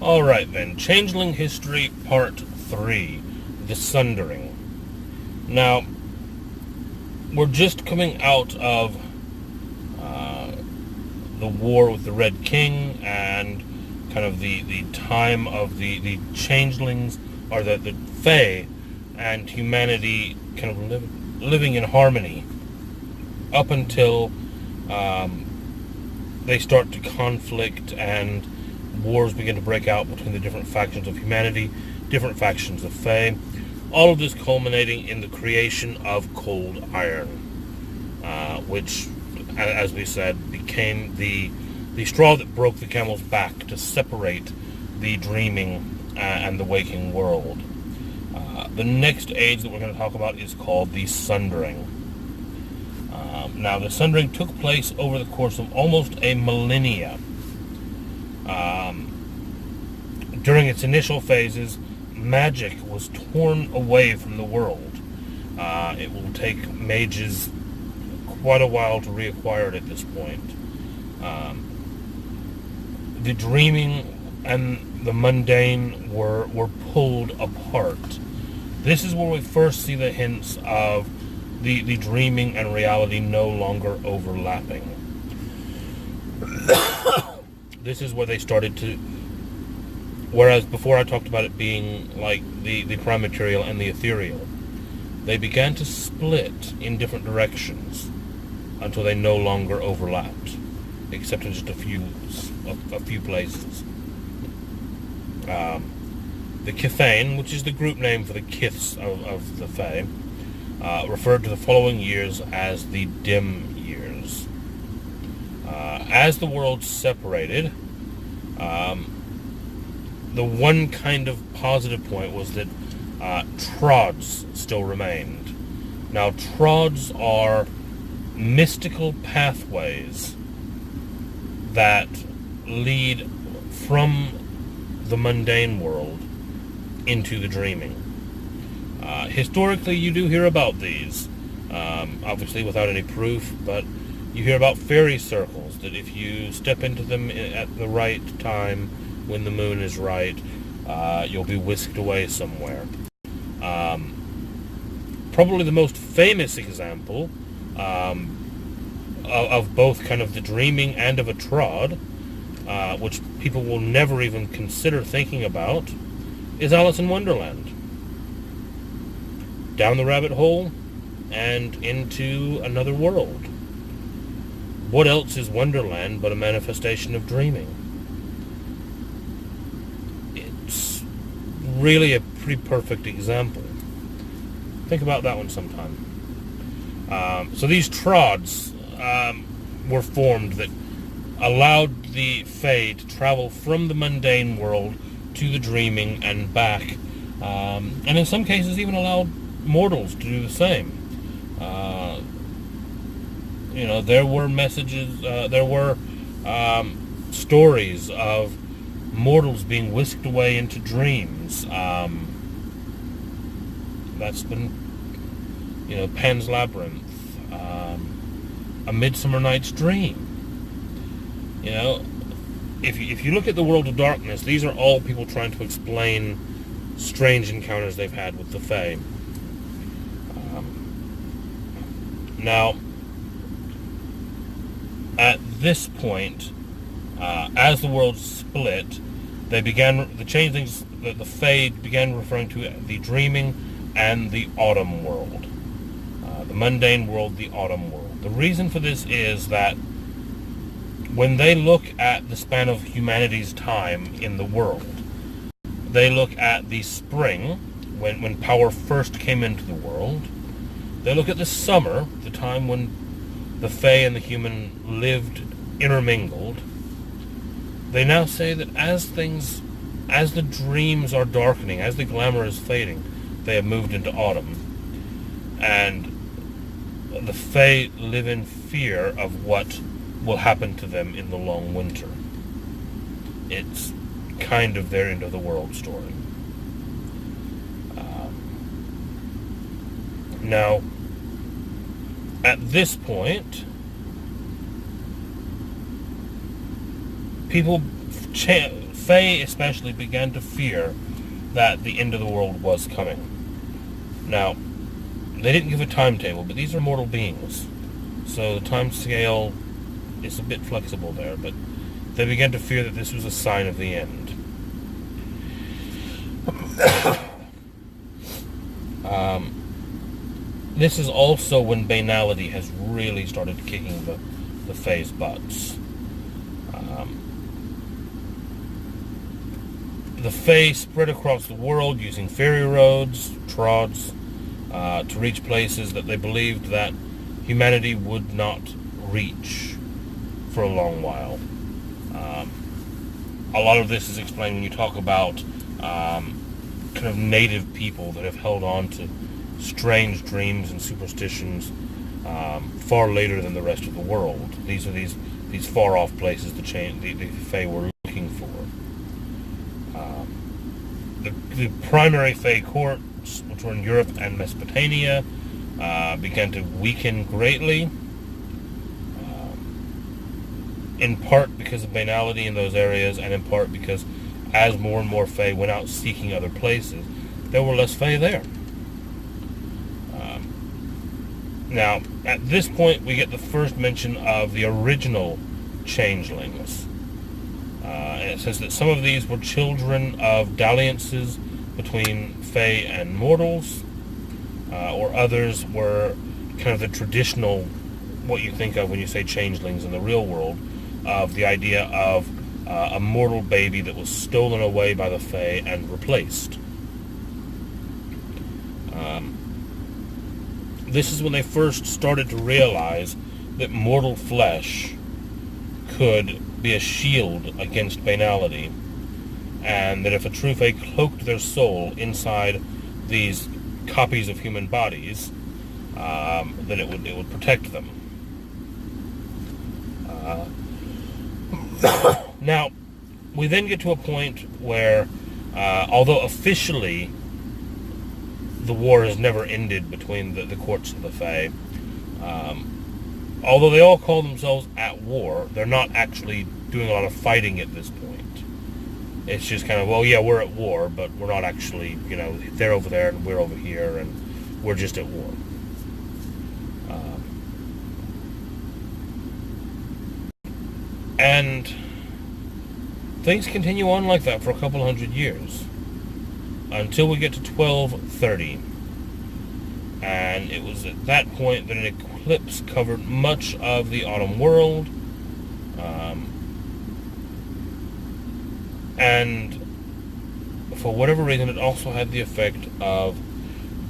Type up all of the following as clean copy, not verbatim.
Alright then, Changling History Part 3, The Sundering. Now, we're just coming out of the war with the Red King and kind of the time of the changelings, or the Fae, and humanity kind of living in harmony up until they start to conflict and wars begin to break out between the different factions of humanity, different factions of Fae, all of this culminating in the creation of cold iron, which, as we said, became the straw that broke the camel's back to separate the dreaming and the waking world. The next age that we're going to talk about is called the Sundering. Now, the Sundering took place over the course of almost a millennia. During its initial phases, magic was torn away from the world. It will take mages quite a while to reacquire it at this point. The dreaming and the mundane were pulled apart. This is where we first see the hints of the dreaming and reality no longer overlapping. This is where they started to, whereas before I talked about it being like the prime material and the ethereal, they began to split in different directions until they no longer overlapped, except in just a few places. The Kithane, which is the group name for the Kiths of the Fae, referred to the following years as the dim years. As the world separated, the one kind of positive point was that trods still remained. Now, trods are mystical pathways that lead from the mundane world into the dreaming. Historically, you do hear about these, obviously without any proof, but you hear about fairy circles, that if you step into them at the right time, when the moon is right, you'll be whisked away somewhere. Probably the most famous example of both kind of the dreaming and of a trod, which people will never even consider thinking about, is Alice in Wonderland. Down the rabbit hole and into another world. What else is Wonderland but a manifestation of dreaming? It's really a pretty perfect example. Think about that one sometime. So these trods were formed that allowed the Fae to travel from the mundane world to the dreaming and back, and in some cases even allowed mortals to do the same. There were messages, there were stories of mortals being whisked away into dreams. That's been, Pan's Labyrinth, A Midsummer Night's Dream. If you look at the world of darkness, these are all people trying to explain strange encounters they've had with the Fae. Now, at this point, as the world split, the changelings, the Fae began referring to the dreaming and the autumn world. The mundane world, the autumn world. The reason for this is that when they look at the span of humanity's time in the world, they look at the spring, when power first came into the world. They look at the summer, the time when the Fae and the human lived intermingled. They now say that as the dreams are darkening, as the glamour is fading, they have moved into autumn. And the Fae live in fear of what will happen to them in the long winter. It's kind of their end of the world story. Now, at this point, Fae especially began to fear that the end of the world was coming. Now, they didn't give a timetable, but these are mortal beings, so the time scale is a bit flexible there, but they began to fear that this was a sign of the end. This is also when banality has really started kicking the Fae's butts. The Fae spread across the world using ferry roads, trods, to reach places that they believed that humanity would not reach for a long while. A lot of this is explained when you talk about kind of native people that have held on to strange dreams and superstitions far later than the rest of the world. These are these far-off places the Fae were looking for. The primary Fae courts, which were in Europe and Mesopotamia, began to weaken greatly, in part because of banality in those areas, and in part because as more and more Fae went out seeking other places, there were less Fae there. Now, at this point, we get the first mention of the original changelings. And it says that some of these were children of dalliances between Fae and mortals, or others were kind of the traditional, what you think of when you say changelings in the real world, of the idea of a mortal baby that was stolen away by the Fae and replaced. This is when they first started to realize that mortal flesh could be a shield against banality, and that if a true Fae cloaked their soul inside these copies of human bodies, that it would protect them. Now, we then get to a point where, although officially the war has never ended between the courts of the Fae, although they all call themselves at war, they're not actually doing a lot of fighting at this point. It's just kind of, well, yeah, we're at war, but we're not actually, they're over there and we're over here, and we're just at war. And things continue on like that for a couple hundred years, until we get to 1230. And it was at that point that an eclipse covered much of the autumn world, and for whatever reason it also had the effect of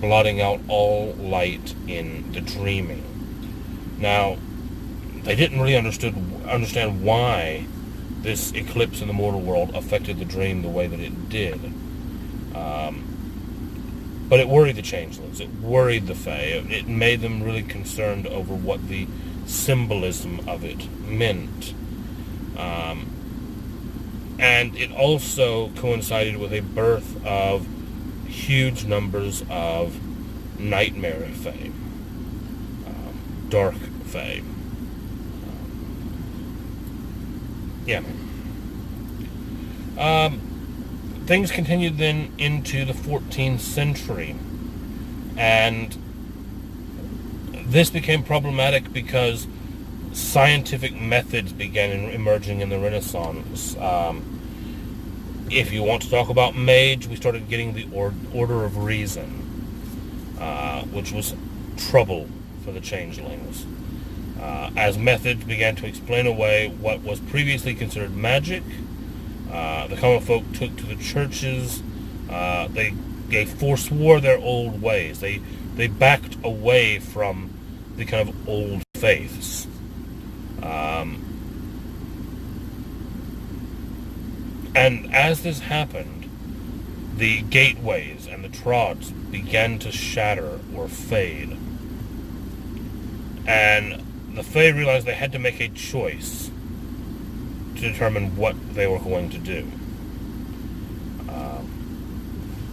blotting out all light in the dreaming. Now, they didn't really understand why this eclipse in the mortal world affected the dream the way that it did. But it worried the changelings. It worried the Fae. It made them really concerned over what the symbolism of it meant. And it also coincided with a birth of huge numbers of nightmare Fae, dark Fae. Things continued then into the 14th century, and this became problematic because scientific methods began emerging in the Renaissance. If you want to talk about mage, we started getting the Order of Reason, which was trouble for the changelings. As methods began to explain away what was previously considered magic, the common folk took to the churches. They forswore their old ways. They backed away from the kind of old faiths. And as this happened, the gateways and the trods began to shatter or fade. And the Fae realized they had to make a choice to determine what they were going to do.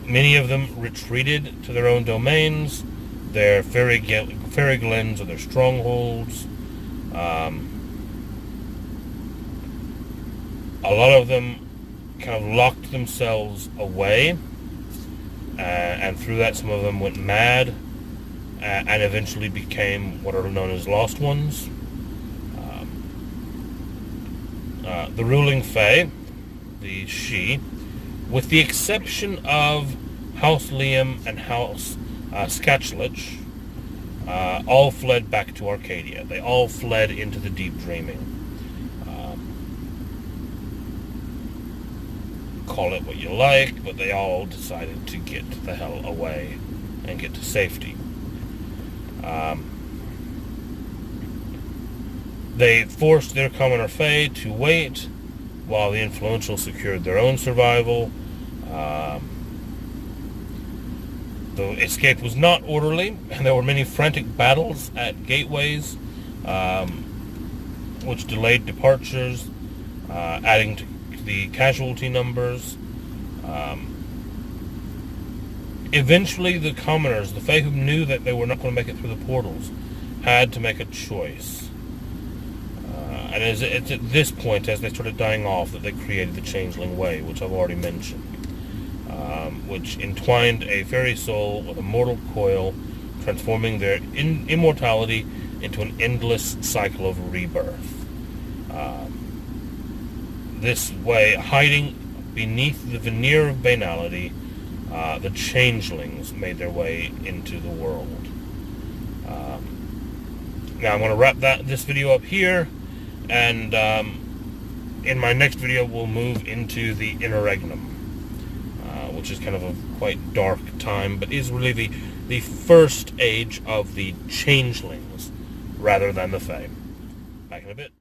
Many of them retreated to their own domains, their fairy glens or their strongholds. A lot of them kind of locked themselves away, and through that some of them went mad, and eventually became what are known as Lost Ones. The ruling Fae, the She, with the exception of House Liam and House Sketchlich, all fled back to Arcadia. They all fled into the deep dreaming. Call it what you like, but they all decided to get the hell away and get to safety. They forced their commoner Fae to wait while the influential secured their own survival. The escape was not orderly, and there were many frantic battles at gateways, which delayed departures, adding to the casualty numbers. Eventually, the commoners, the Fae who knew that they were not going to make it through the portals, had to make a choice. And it's at this point, as they started dying off, that they created the Changling Way, which I've already mentioned, which entwined a fairy soul with a mortal coil, transforming their immortality into an endless cycle of rebirth. This way, hiding beneath the veneer of banality, the changelings made their way into the world. Now I'm going to wrap this video up here, and in my next video we'll move into the interregnum, which is kind of a quite dark time, but is really the first age of the changelings rather than the Fae. Back in a bit.